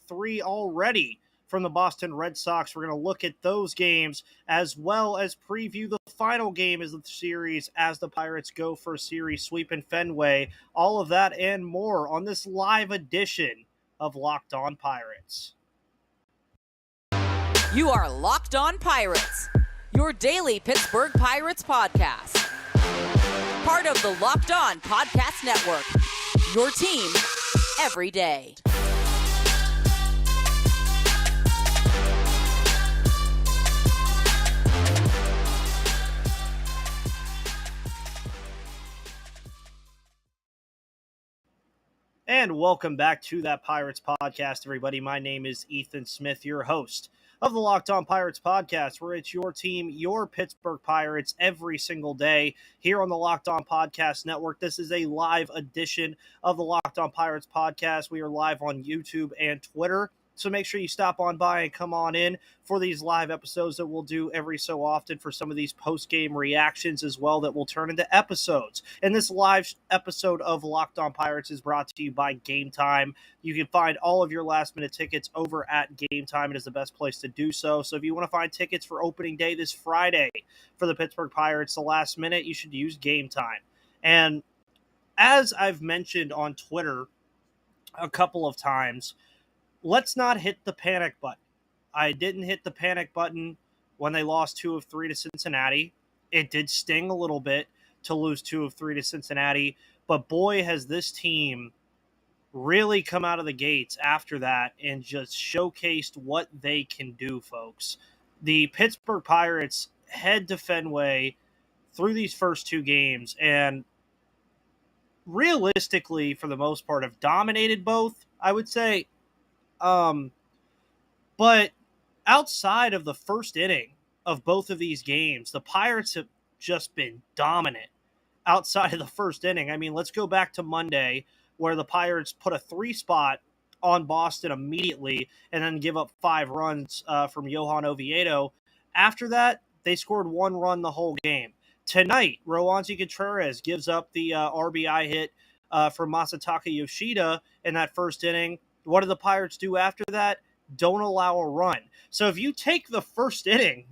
3 already from the Boston Red Sox. We're going to look at those games as well as preview the final game of the series as the Pirates go for a series sweep in Fenway. All of that and more on this live edition of Locked On Pirates. You are Locked On Pirates, your daily Pittsburgh Pirates podcast. Part of the Locked On Podcast Network, your team every day. And welcome back to that Pirates podcast, everybody. My name is Ethan Smith, your host of the Locked On Pirates podcast, where it's your team, your Pittsburgh Pirates, every single day here on the Locked On Podcast Network. This is a live edition of the Locked On Pirates podcast. We are live on YouTube and Twitter. So make sure you stop on by and come on in for these live episodes that we'll do every so often for some of these post-game reactions as well that will turn into episodes. And this live episode of Locked On Pirates is brought to you by Game Time. You can find all of your last-minute tickets over at Game Time. It is the best place to do so. So if you want to find tickets for opening day this Friday for the Pittsburgh Pirates, the last minute, you should use Game Time. And as I've mentioned on Twitter a couple of times, let's not hit the panic button. I didn't hit the panic button when they lost 2 of 3 to Cincinnati. It did sting a little bit to lose 2 of 3 to Cincinnati, but boy, has this team really come out of the gates after that and just showcased what they can do, folks. The Pittsburgh Pirates head to Fenway through these first 2 games and realistically, for the most part, have dominated both, I would say. But outside of the first inning of both of these games, the Pirates have just been dominant outside of the first inning. I mean, let's go back to Monday where the Pirates put a 3 spot on Boston immediately and then give up 5 runs from Ji-hwan Oviedo. After that, they scored 1 run the whole game. Tonight, Roansy Contreras gives up the RBI hit for Masataka Yoshida in that first inning. What do the Pirates do after that? Don't allow a run. So if you take the first inning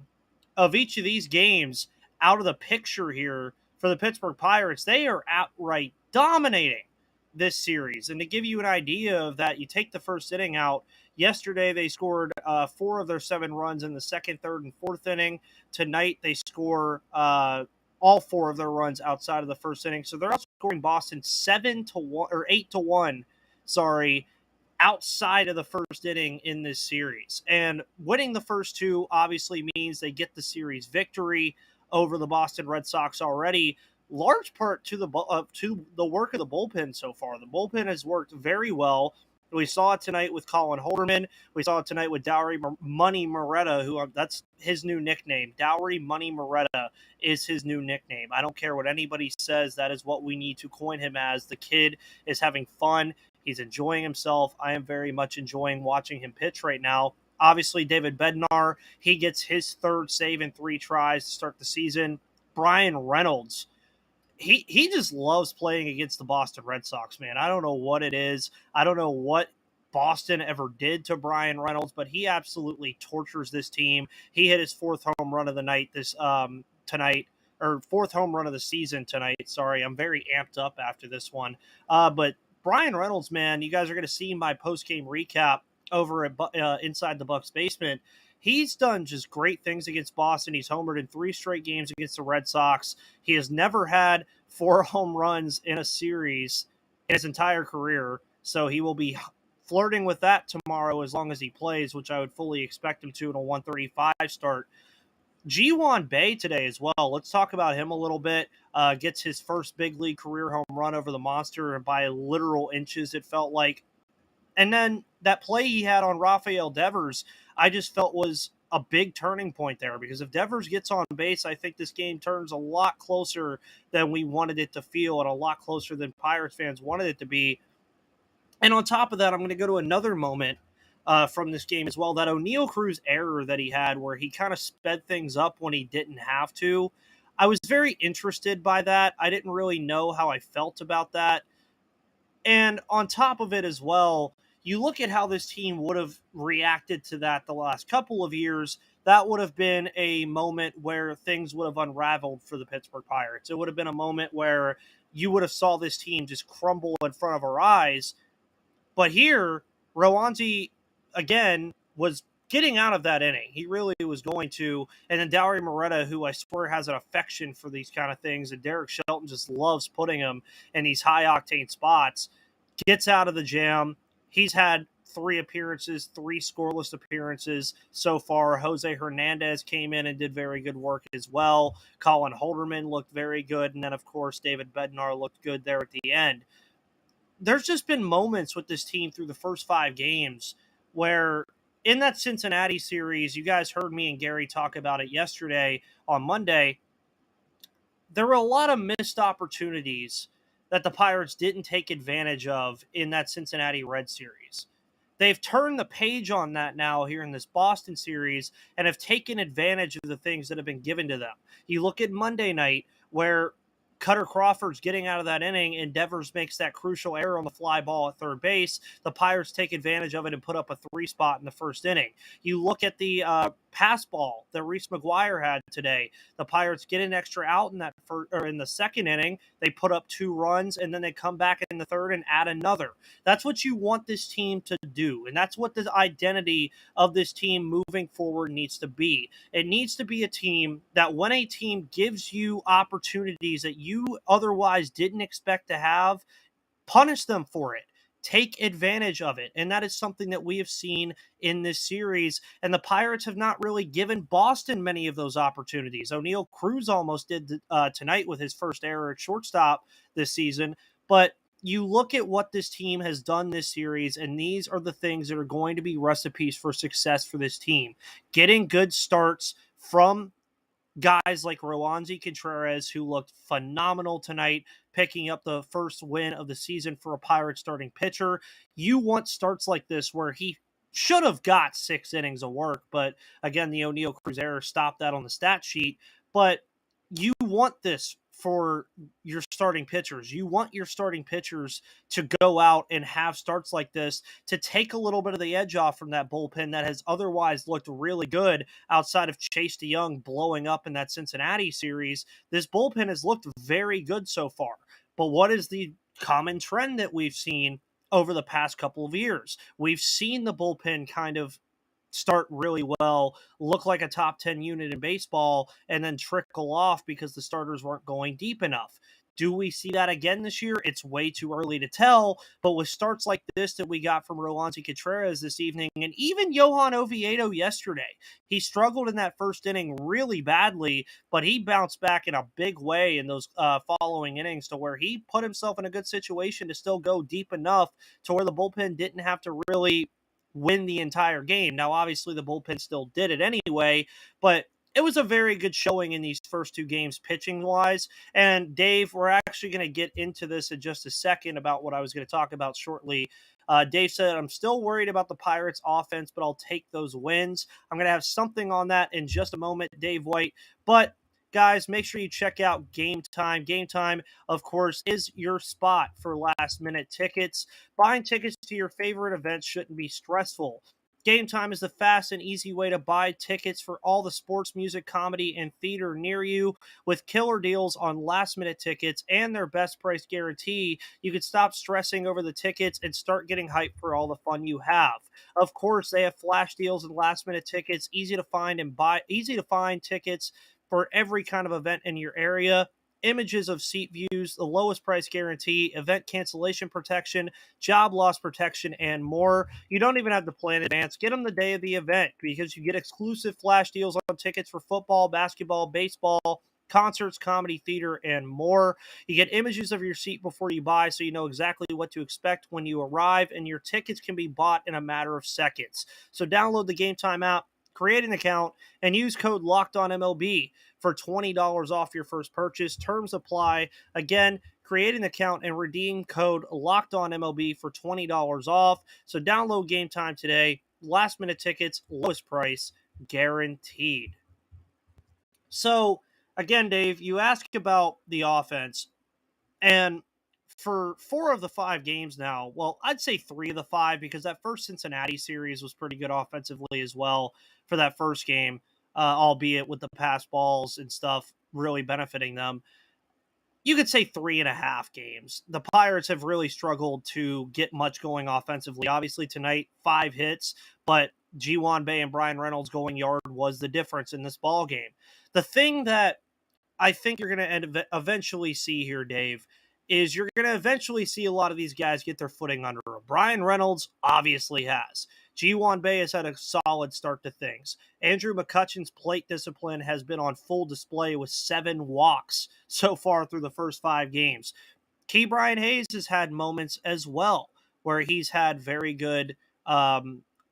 of each of these games out of the picture here for the Pittsburgh Pirates, they are outright dominating this series. And to give you an idea of that, you take the first inning out. Yesterday, they scored 4 of their 7 runs in the second, third, and fourth inning. Tonight, they score all 4 of their runs outside of the first inning. So they're outscoring Boston 8-1, outside of the first inning in this series. And winning the first 2 obviously means they get the series victory over the Boston Red Sox already, large part to the work of the bullpen so far. The bullpen has worked very well. We saw it tonight with Colin Holderman. We saw it tonight with Dowry Money Moretta, that's his new nickname. Dowry Money Moretta is his new nickname. I don't care what anybody says. That is what we need to coin him as. The kid is having fun. He's enjoying himself. I am very much enjoying watching him pitch right now. Obviously, David Bednar, he gets his 3rd save in 3 tries to start the season. Bryan Reynolds, he just loves playing against the Boston Red Sox, man. I don't know what it is. I don't know what Boston ever did to Bryan Reynolds, but he absolutely tortures this team. He hit his 4th home run of the night tonight, or 4th home run of the season tonight. Sorry, I'm very amped up after this one. But Bryan Reynolds, man, you guys are going to see my post-game recap over at Inside the Bucks Basement. He's done just great things against Boston. He's homered in 3 straight games against the Red Sox. He has never had 4 home runs in a series in his entire career, so he will be flirting with that tomorrow as long as he plays, which I would fully expect him to in a 135 start. Ji-hwan today as well. Let's talk about him a little bit. Gets his first big league career home run over the monster by literal inches, it felt like. And then that play he had on Rafael Devers, I just felt was a big turning point there, because if Devers gets on base, I think this game turns a lot closer than we wanted it to feel and a lot closer than Pirates fans wanted it to be. And on top of that, I'm going to go to another moment from this game as well, that O'Neal Cruz error that he had where he kind of sped things up when he didn't have to. I was very interested by that. I didn't really know how I felt about that. And on top of it as well, you look at how this team would have reacted to that the last couple of years, that would have been a moment where things would have unraveled for the Pittsburgh Pirates. It would have been a moment where you would have saw this team just crumble in front of our eyes. But here, Roansy, again, was getting out of that inning. He really was going to. And then Dowry Moretta, who I swear has an affection for these kind of things, and Derek Shelton just loves putting him in these high-octane spots, gets out of the jam. He's had 3 appearances, 3 scoreless appearances so far. Jose Hernandez came in and did very good work as well. Colin Holderman looked very good. And then, of course, David Bednar looked good there at the end. There's just been moments with this team through the first 5 games where in that Cincinnati series, you guys heard me and Gary talk about it yesterday on Monday, there were a lot of missed opportunities that the Pirates didn't take advantage of in that Cincinnati Red series. They've turned the page on that now here in this Boston series and have taken advantage of the things that have been given to them. You look at Monday night where Cutter Crawford's getting out of that inning and Devers makes that crucial error on the fly ball at third base. The Pirates take advantage of it and put up a 3 spot in the first inning. You look at the pass ball that Reese McGuire had today. The Pirates get an extra out in that in the second inning. They put up 2 runs and then they come back in the third and add another. That's what you want this team to do, and that's what the identity of this team moving forward needs to be. It needs to be a team that when a team gives you opportunities that you otherwise didn't expect to have, punish them for it. Take advantage of it. And that is something that we have seen in this series. And the Pirates have not really given Boston many of those opportunities. O'Neal Cruz almost did tonight with his first error at shortstop this season. But you look at what this team has done this series, and these are the things that are going to be recipes for success for this team. Getting good starts from guys like Roansy Contreras, who looked phenomenal tonight, picking up the first win of the season for a Pirate starting pitcher. You want starts like this where he should have got 6 innings of work, but again, the O'Neal Cruz error stopped that on the stat sheet. But you want this for your starting pitchers. You want your starting pitchers to go out and have starts like this to take a little bit of the edge off from that bullpen that has otherwise looked really good outside of Chase DeYoung blowing up in that Cincinnati series. This bullpen has looked very good so far. But what is the common trend that we've seen over the past couple of years? We've seen the bullpen kind of start really well, look like a top 10 unit in baseball, and then trickle off because the starters weren't going deep enough. Do we see that again this year? It's way too early to tell, but with starts like this that we got from Roansy Contreras this evening, and even Johan Oviedo yesterday, he struggled in that first inning really badly, but he bounced back in a big way in those following innings to where he put himself in a good situation to still go deep enough to where the bullpen didn't have to really win the entire game. Now, obviously, the bullpen still did it anyway, but it was a very good showing in these first 2 games pitching-wise. And, Dave, we're actually going to get into this in just a second about what I was going to talk about shortly. Dave said, I'm still worried about the Pirates' offense, but I'll take those wins. I'm going to have something on that in just a moment, Dave White. But guys, make sure you check out Game Time. Game Time, of course, is your spot for last-minute tickets. Buying tickets to your favorite events shouldn't be stressful. Game Time is the fast and easy way to buy tickets for all the sports, music, comedy, and theater near you. With killer deals on last-minute tickets and their best price guarantee, you can stop stressing over the tickets and start getting hyped for all the fun you have. Of course, they have flash deals and last-minute tickets, easy to find tickets for every kind of event in your area. Images of seat views, the lowest price guarantee, event cancellation protection, job loss protection, and more. You don't even have to plan in advance. Get them the day of the event because you get exclusive flash deals on tickets for football, basketball, baseball, concerts, comedy, theater, and more. You get images of your seat before you buy so you know exactly what to expect when you arrive, and your tickets can be bought in a matter of seconds. So download the Game Time app, create an account, and use code LOCKEDONMLB for $20 off your first purchase. Terms apply. Again, create an account and redeem code LOCKEDONMLB for $20 off. So download Game Time today. Last minute tickets, lowest price, guaranteed. So, again, Dave, you asked about the offense. And for 4 of the 5 games now, well, I'd say 3 of the 5 because that first Cincinnati series was pretty good offensively as well for that first game, albeit with the pass balls and stuff really benefiting them. You could say 3.5 games. The Pirates have really struggled to get much going offensively. Obviously, tonight, 5 hits, but Ji-hwan and Bryan Reynolds going yard was the difference in this ball game. The thing that I think you're going to eventually see here, Dave, is you're going to eventually see a lot of these guys get their footing under them. Bryan Reynolds obviously has. Ji-hwan has had a solid start to things. Andrew McCutchen's plate discipline has been on full display with 7 walks so far through the first 5 games. Brian Hayes has had moments as well where he's had very good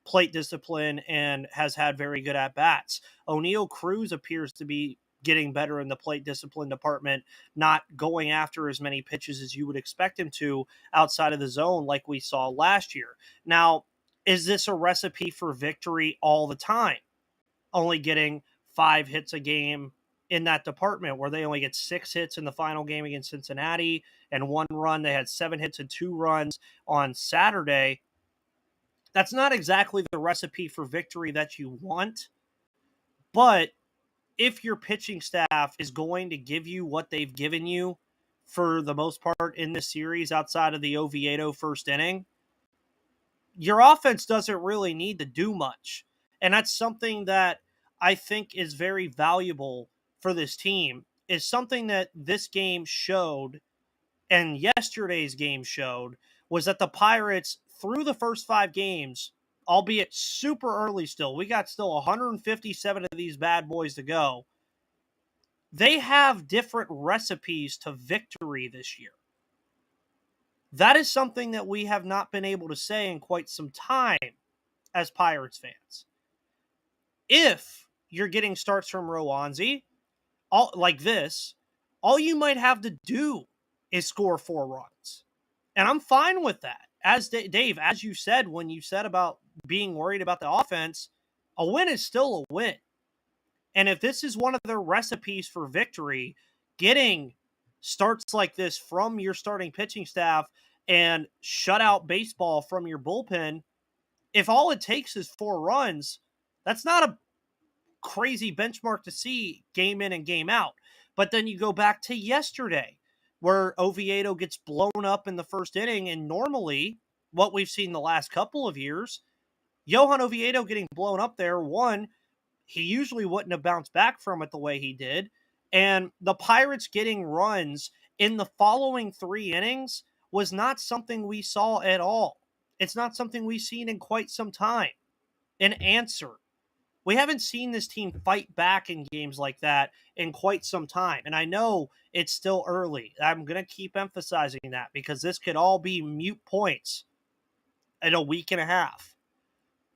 plate discipline and has had very good at-bats. O'Neal Cruz appears to be getting better in the plate discipline department, not going after as many pitches as you would expect him to outside of the zone like we saw last year. Now, is this a recipe for victory all the time? Only getting 5 hits a game in that department where they only get 6 hits in the final game against Cincinnati and 1 run. They had 7 hits and 2 runs on Saturday. That's not exactly the recipe for victory that you want, but if your pitching staff is going to give you what they've given you for the most part in this series outside of the Oviedo first inning, your offense doesn't really need to do much. And that's something that I think is very valuable for this team, is something that this game showed and yesterday's game showed, was that the Pirates, through the first 5 games, albeit super early still, we got still 157 of these bad boys to go, they have different recipes to victory this year. That is something that we have not been able to say in quite some time as Pirates fans. If you're getting starts from Roansy, like this, all you might have to do is score 4 runs. And I'm fine with that. As Dave, as you said, when you said about being worried about the offense, a win is still a win. And if this is one of the recipes for victory, getting starts like this from your starting pitching staff and shutout baseball from your bullpen, if all it takes is 4 runs, that's not a crazy benchmark to see game in and game out. But then you go back to yesterday, where Oviedo gets blown up in the first inning, and normally what we've seen the last couple of years, Johan Oviedo getting blown up there, one, he usually wouldn't have bounced back from it the way he did, and the Pirates getting runs in the following 3 innings was not something we saw at all. It's not something we've seen in quite some time. An answer. We haven't seen this team fight back in games like that in quite some time. And I know it's still early. I'm going to keep emphasizing that because this could all be moot points in a week and a half.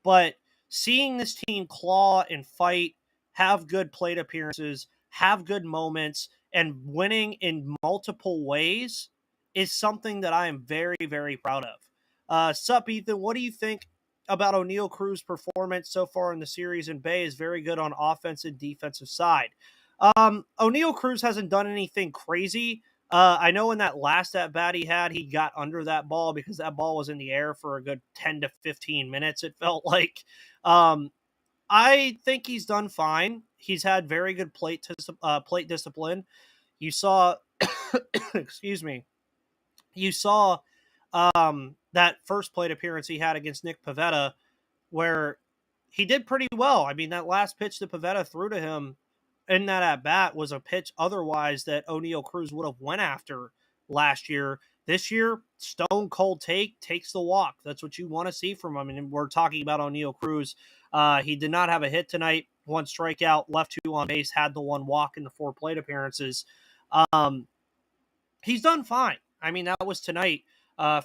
But seeing this team claw and fight, have good plate appearances, have good moments, and winning in multiple ways is something that I am very, very proud of. Sup, Ethan, what do you think about O'Neal Cruz's performance so far in the series? And Bay is very good on offense and defensive side. O'Neal Cruz hasn't done anything crazy. I know in that last at-bat he had, he got under that ball because that ball was in the air for a good 10 to 15 minutes, it felt like. I think he's done fine. He's had very good plate discipline. You saw, excuse me, you saw that first plate appearance he had against Nick Pivetta where he did pretty well. I mean, that last pitch that Pivetta threw to him in that at-bat was a pitch otherwise that O'Neal Cruz would have went after last year. This year, stone cold takes the walk. That's what you want to see from him. And we're talking about O'Neal Cruz. He did not have a hit tonight. 1 strikeout, left 2 on base, had the 1 walk in the 4 plate appearances. He's done fine. I mean, that was tonight.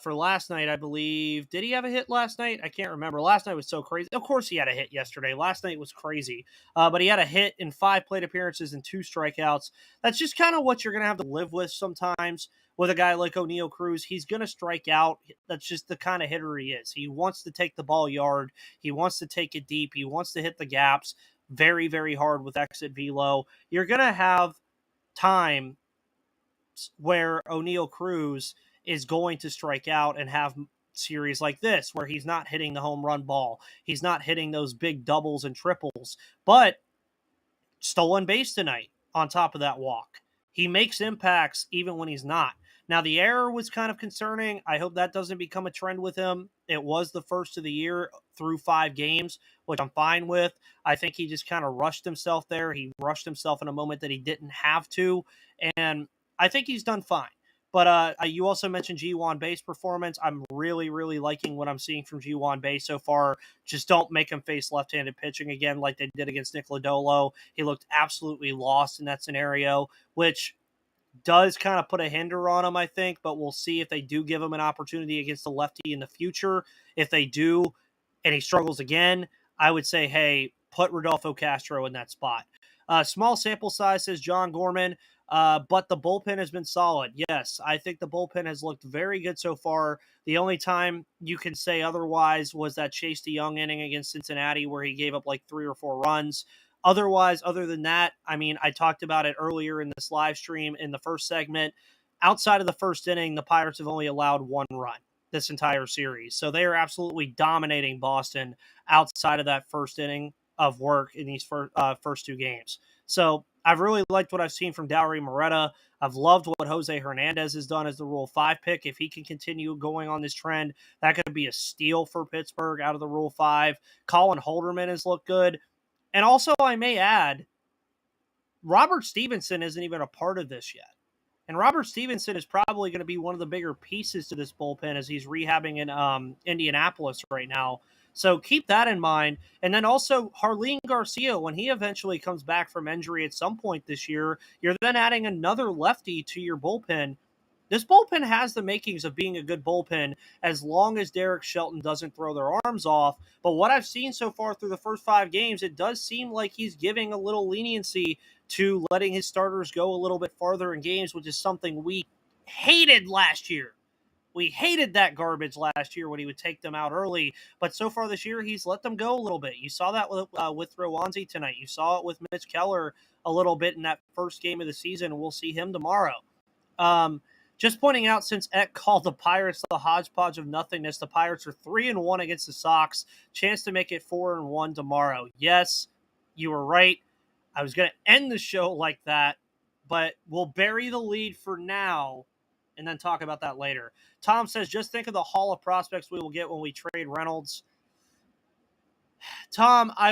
For last night, I believe. Did he have a hit last night? I can't remember. Last night was so crazy. Of course he had a hit yesterday. Last night was crazy. But he had a hit in 5 plate appearances and 2 strikeouts. That's just kind of what you're going to have to live with sometimes with a guy like O'Neal Cruz. He's going to strike out. That's just the kind of hitter he is. He wants to take the ball yard. He wants to take it deep. He wants to hit the gaps very, very hard with exit velo. You're going to have time where O'Neal Cruz is going to strike out and have series like this where he's not hitting the home run ball. He's not hitting those big doubles and triples, but stolen base tonight on top of that walk. He makes impacts even when he's not. Now, the error was kind of concerning. I hope that doesn't become a trend with him. It was the first of the year through 5 games, which I'm fine with. I think he just kind of rushed himself there. He rushed himself in a moment that he didn't have to, and I think he's done fine. But you also mentioned Ji-hwan base performance. I'm really, really liking what I'm seeing from Ji-hwan base so far. Just don't make him face left-handed pitching again like they did against Nick Lodolo. He looked absolutely lost in that scenario, which does kind of put a hinder on him, I think, but we'll see if they do give him an opportunity against the lefty in the future. If they do, and he struggles again, I would say, hey, put Rodolfo Castro in that spot. Small sample size, says John Gorman, but the bullpen has been solid. Yes, I think the bullpen has looked very good so far. The only time you can say otherwise was that Chase DeYoung inning against Cincinnati where he gave up like 3 or 4 runs. Otherwise, other than that, I mean, I talked about it earlier in this live stream in the first segment. Outside of the first inning, the Pirates have only allowed 1 run this entire series. So they are absolutely dominating Boston outside of that first inning of work in these first 2 games. So I've really liked what I've seen from Dauri Moreta. I've loved what Jose Hernandez has done as the Rule 5 pick. If he can continue going on this trend, that could be a steal for Pittsburgh out of the Rule 5. Colin Holderman has looked good. And also, I may add, Robert Stevenson isn't even a part of this yet. And Robert Stevenson is probably going to be one of the bigger pieces to this bullpen as he's rehabbing in Indianapolis right now. So keep that in mind. And then also Harleen Garcia, when he eventually comes back from injury at some point this year, you're then adding another lefty to your bullpen. This bullpen has the makings of being a good bullpen as long as Derek Shelton doesn't throw their arms off. But what I've seen so far through the first 5 games, it does seem like he's giving a little leniency to letting his starters go a little bit farther in games, which is something we hated last year. We hated that garbage last year when he would take them out early. But so far this year, he's let them go a little bit. You saw that with Roansy tonight. You saw it with Mitch Keller a little bit in that first game of the season. We'll see him tomorrow. Just pointing out, since Eck called the Pirates the hodgepodge of nothingness, the Pirates are 3-1 against the Sox. Chance to make it 4-1 tomorrow. Yes, you were right. I was going to end the show like that, but we'll bury the lead for now and then talk about that later. Tom says, just think of the haul of prospects we will get when we trade Reynolds. Tom, I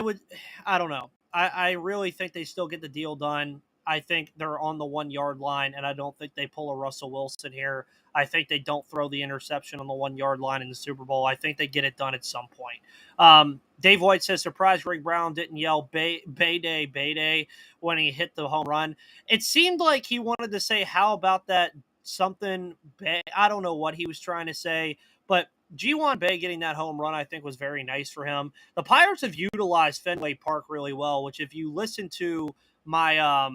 don't know. I really think they still get the deal done. I think they're on the 1-yard line, and I don't think they pull a Russell Wilson here. I think they don't throw the interception on the 1-yard line in the Super Bowl. I think they get it done at some point. Dave White says, surprised Greg Brown didn't yell Bay Day when he hit the home run. It seemed like he wanted to say, how about that something Bay? I don't know what he was trying to say, but Ji-hwan Bae getting that home run, I think, was very nice for him. The Pirates have utilized Fenway Park really well, which if you listen to my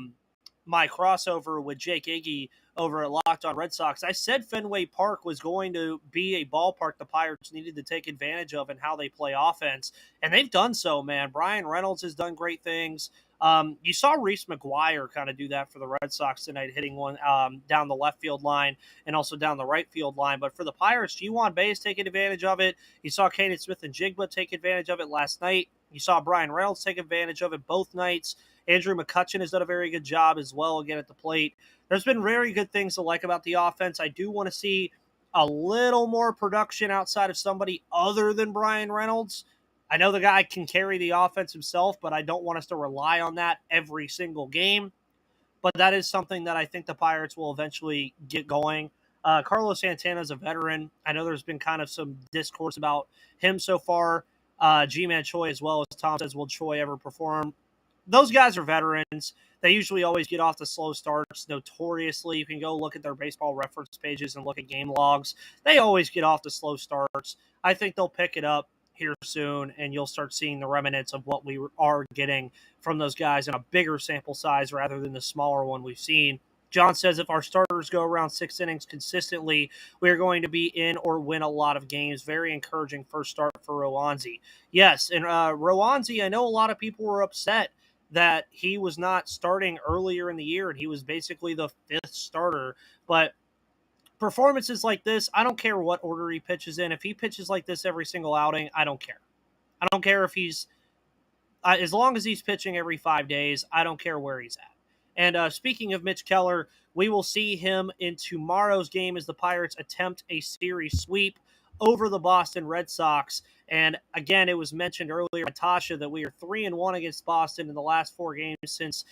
my crossover with Jake Iggy over at Locked On Red Sox, I said Fenway Park was going to be a ballpark the Pirates needed to take advantage of in how they play offense, and they've done so, man. Bryan Reynolds has done great things. You saw Reese McGuire kind of do that for the Red Sox tonight, hitting one down the left field line and also down the right field line. But for the Pirates, Ji-hwan Bae is taking advantage of it. You saw Caden Smith-Njigba take advantage of it last night. You saw Bryan Reynolds take advantage of it both nights. Andrew McCutchen has done a very good job as well, again, at the plate. There's been very good things to like about the offense. I do want to see a little more production outside of somebody other than Bryan Reynolds. I know the guy can carry the offense himself, but I don't want us to rely on that every single game. But that is something that I think the Pirates will eventually get going. Carlos Santana is a veteran. I know there's been kind of some discourse about him so far. G-Man Choi as well, as Tom says, will Choi ever perform? Those guys are veterans. They usually always get off the slow starts notoriously. You can go look at their baseball reference pages and look at game logs. They always get off the slow starts. I think they'll pick it up here soon, and you'll start seeing the remnants of what we are getting from those guys in a bigger sample size rather than the smaller one we've seen. John says, if our starters go around 6 innings consistently, we're going to be in or win a lot of games. Very encouraging first start for Roansy. Yes, and Roansy, I know a lot of people were upset that he was not starting earlier in the year, and he was basically the 5th starter. But performances like this, I don't care what order he pitches in. If he pitches like this every single outing, I don't care. I don't care if he's as long as he's pitching every 5 days, I don't care where he's at. And speaking of Mitch Keller, we will see him in tomorrow's game as the Pirates attempt a series sweep over the Boston Red Sox. And again, it was mentioned earlier by Tasha that we are 3-1 against Boston in the last 4 games since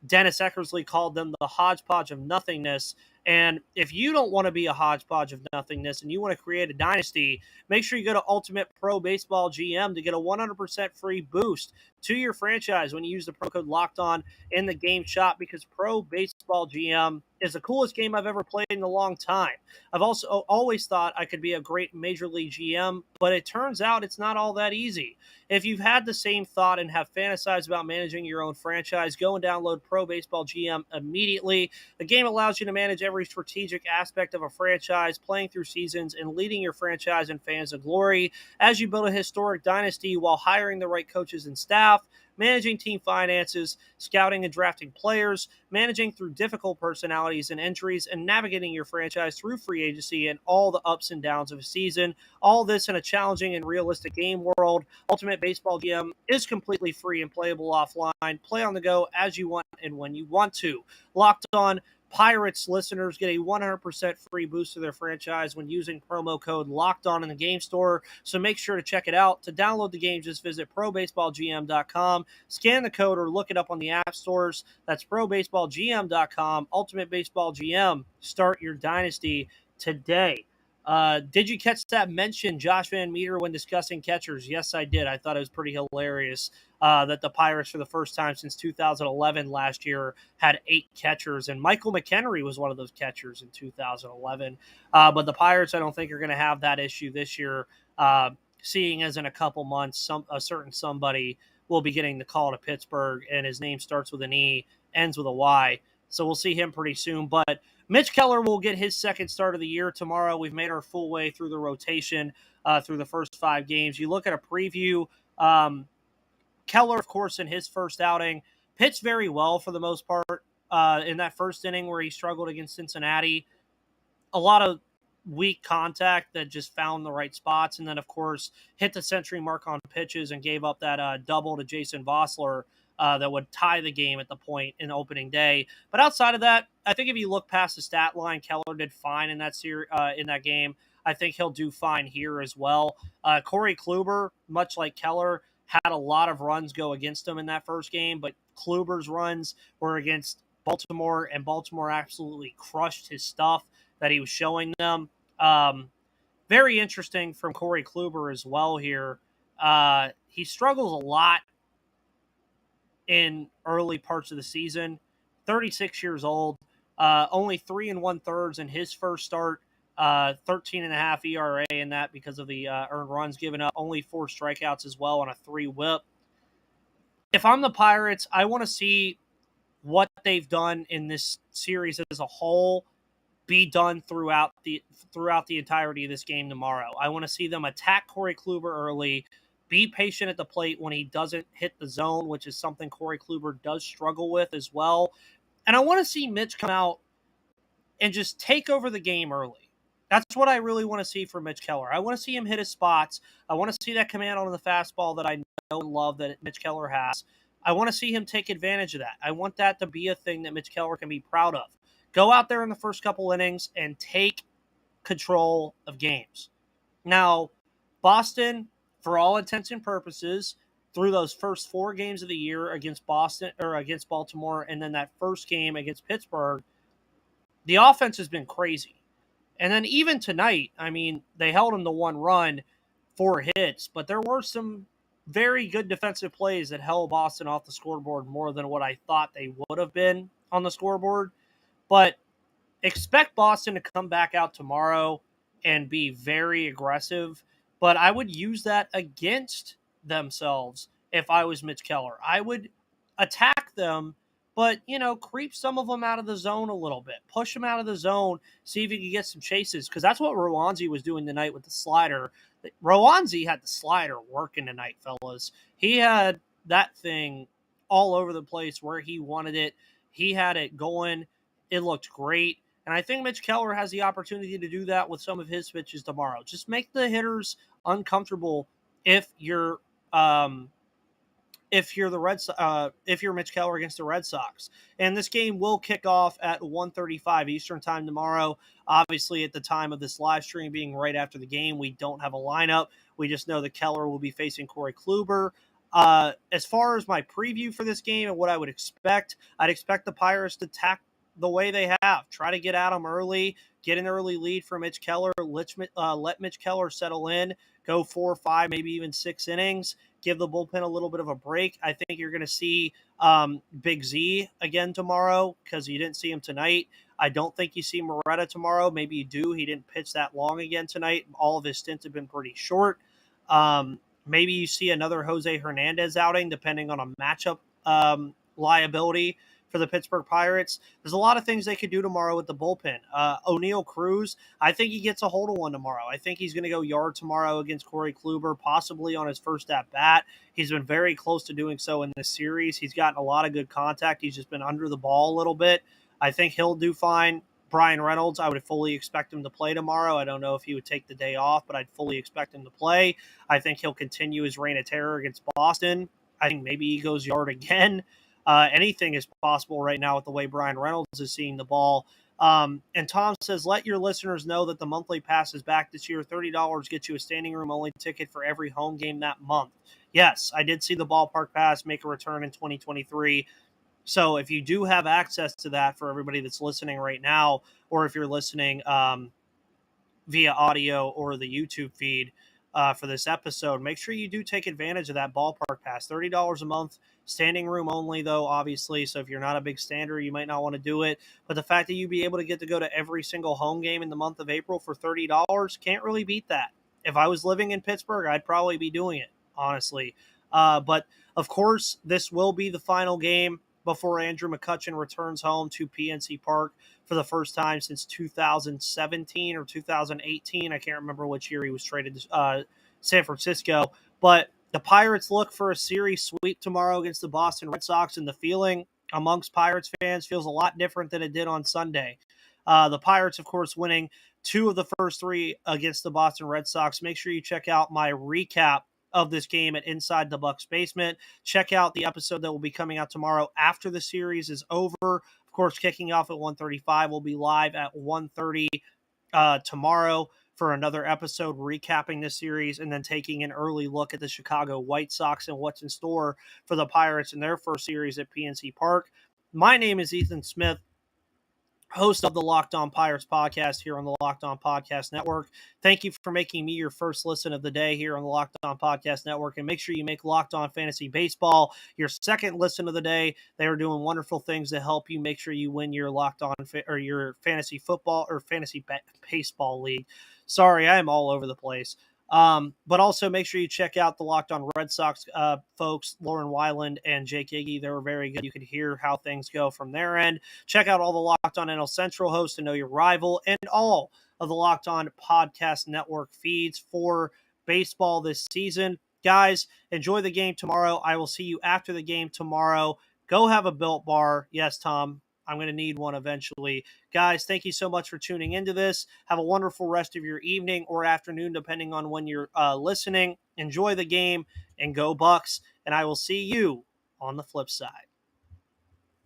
Dennis Eckersley called them the hodgepodge of nothingness. And if you don't want to be a hodgepodge of nothingness and you want to create a dynasty, make sure you go to Ultimate Pro Baseball GM to get a 100% free boost to your franchise when you use the pro code Locked On in the game shop, because Pro Baseball GM is the coolest game I've ever played in a long time. I've also always thought I could be a great Major League GM, but it turns out it's not all that easy. If you've had the same thought and have fantasized about managing your own franchise, go and download Pro Baseball GM immediately. The game allows you to manage every strategic aspect of a franchise, playing through seasons and leading your franchise and fans to glory as you build a historic dynasty while hiring the right coaches and staff, managing team finances, scouting and drafting players, managing through difficult personalities and injuries, and navigating your franchise through free agency and all the ups and downs of a season. All this in a challenging and realistic game world. Ultimate Baseball GM is completely free and playable offline. Play on the go as you want and when you want to. Locked On Pirates listeners get a 100% free boost to their franchise when using promo code Locked On in the game store. So make sure to check it out. To download the game, just visit probaseballgm.com, scan the code, or look it up on the app stores. That's probaseballgm.com. Ultimate Baseball GM. Start your dynasty today. Did you catch that mention, Josh Van Meter, when discussing catchers? Yes, I did. I thought it was pretty hilarious that the Pirates, for the first time since 2011 last year, had 8 catchers, and Michael McHenry was one of those catchers in 2011. But the Pirates, I don't think, are going to have that issue this year, seeing as in a couple months, a certain somebody will be getting the call to Pittsburgh, and his name starts with an E, ends with a Y. So we'll see him pretty soon. But Mitch Keller will get his second start of the year tomorrow. We've made our full way through the rotation through the first 5 games. You look at a preview, Keller, of course, in his first outing, pitched very well for the most part in that first inning where he struggled against Cincinnati. A lot of weak contact that just found the right spots, and then, of course, hit the century mark on pitches and gave up that double to Jason Vossler that would tie the game at the point in opening day. But outside of that, I think if you look past the stat line, Keller did fine in that game. I think he'll do fine here as well. Corey Kluber, much like Keller, had a lot of runs go against him in that first game, but Kluber's runs were against Baltimore, and Baltimore absolutely crushed his stuff that he was showing them. Very interesting from Corey Kluber as well here. He struggles a lot in early parts of the season. 36 years old, only 3 1/3 in his first start, 13.5 ERA in that because of the earned runs given up, only 4 strikeouts as well on a 3 whip. If I'm the Pirates, I want to see what they've done in this series as a whole be done throughout the entirety of this game tomorrow. I want to see them attack Corey Kluber early, be patient at the plate when he doesn't hit the zone, which is something Corey Kluber does struggle with as well. And I want to see Mitch come out and just take over the game early. That's what I really want to see from Mitch Keller. I want to see him hit his spots. I want to see that command on the fastball that I know and love that Mitch Keller has. I want to see him take advantage of that. I want that to be a thing that Mitch Keller can be proud of. Go out there in the first couple innings and take control of games. Now, Boston, for all intents and purposes, through those first 4 games of the year against Baltimore, and then that first game against Pittsburgh, the offense has been crazy. And then even tonight, I mean, they held him to 1 run, 4 hits, but there were some very good defensive plays that held Boston off the scoreboard more than what I thought they would have been on the scoreboard. But expect Boston to come back out tomorrow and be very aggressive. But I would use that against themselves if I was Mitch Keller. I would attack them, but, creep some of them out of the zone a little bit. Push them out of the zone, see if you can get some chases, because that's what Roansy was doing tonight with the slider. Roansy had the slider working tonight, fellas. He had that thing all over the place where he wanted it. He had it going. It looked great. And I think Mitch Keller has the opportunity to do that with some of his pitches tomorrow. Just make the hitters uncomfortable if you're um, if you're Mitch Keller against the Red Sox. And this game will kick off at 1:35 Eastern time tomorrow. Obviously, at the time of this live stream being right after the game, we don't have a lineup. We just know that Keller will be facing Corey Kluber. As far as my preview for this game and what I would expect, I'd expect the Pirates to attack the way they have. Try to get at them early, get an early lead for Mitch Keller, let Mitch Keller settle in, go 4 or 5, maybe even 6 innings, give the bullpen a little bit of a break. I think you're going to see Big Z again tomorrow because you didn't see him tonight. I don't think you see Moretta tomorrow. Maybe you do. He didn't pitch that long again tonight. All of his stints have been pretty short. Maybe you see another Jose Hernandez outing, depending on a matchup liability for the Pittsburgh Pirates. There's a lot of things they could do tomorrow with the bullpen. O'Neal Cruz, I think he gets a hold of one tomorrow. I think he's going to go yard tomorrow against Corey Kluber, possibly on his first at-bat. He's been very close to doing so in this series. He's gotten a lot of good contact. He's just been under the ball a little bit. I think he'll do fine. Bryan Reynolds, I would fully expect him to play tomorrow. I don't know if he would take the day off, but I'd fully expect him to play. I think he'll continue his reign of terror against Boston. I think maybe he goes yard again. Anything is possible right now with the way Bryan Reynolds is seeing the ball. And Tom says, let your listeners know that the monthly pass is back this year. $30 gets you a standing room only ticket for every home game that month. Yes, I did see the ballpark pass make a return in 2023. So if you do have access to that for everybody that's listening right now, or if you're listening via audio or the YouTube feed for this episode, make sure you do take advantage of that ballpark pass. $30 a month, standing room only, though, obviously. So if you're not a big stander, you might not want to do it. But the fact that you'd be able to get to go to every single home game in the month of April for $30, can't really beat that. If I was living in Pittsburgh, I'd probably be doing it, honestly. But, of course, this will be the final game before Andrew McCutchen returns home to PNC Park for the first time since 2017 or 2018. I can't remember which year he was traded to San Francisco. But the Pirates look for a series sweep tomorrow against the Boston Red Sox, and the feeling amongst Pirates fans feels a lot different than it did on Sunday. The Pirates, of course, winning 2 of the first 3 against the Boston Red Sox. Make sure you check out my recap of this game at Inside the Bucks Basement. Check out the episode that will be coming out tomorrow after the series is over. Of course, kicking off at 1:35. We'll be live at 1:30 tomorrow for another episode recapping this series and then taking an early look at the Chicago White Sox and what's in store for the Pirates in their first series at PNC Park. My name is Ethan Smith, host of the Locked On Pirates podcast here on the Locked On Podcast Network. Thank you for making me your first listen of the day here on the Locked On Podcast Network. And make sure you make Locked On Fantasy Baseball your second listen of the day. They are doing wonderful things to help you make sure you win your Locked On or your fantasy football or fantasy baseball league. Sorry, I am all over the place. But also make sure you check out the Locked On Red Sox folks, Lauren Weiland and Jake Iggy. They were very good. You could hear how things go from their end. Check out all the Locked On NL Central hosts to know your rival and all of the Locked On Podcast Network feeds for baseball this season. Guys, enjoy the game tomorrow. I will see you after the game tomorrow. Go have a Built Bar. Yes, Tom, I'm going to need one eventually. Guys, thank you so much for tuning into this. Have a wonderful rest of your evening or afternoon, depending on when you're listening. Enjoy the game and go Bucks. And I will see you on the flip side.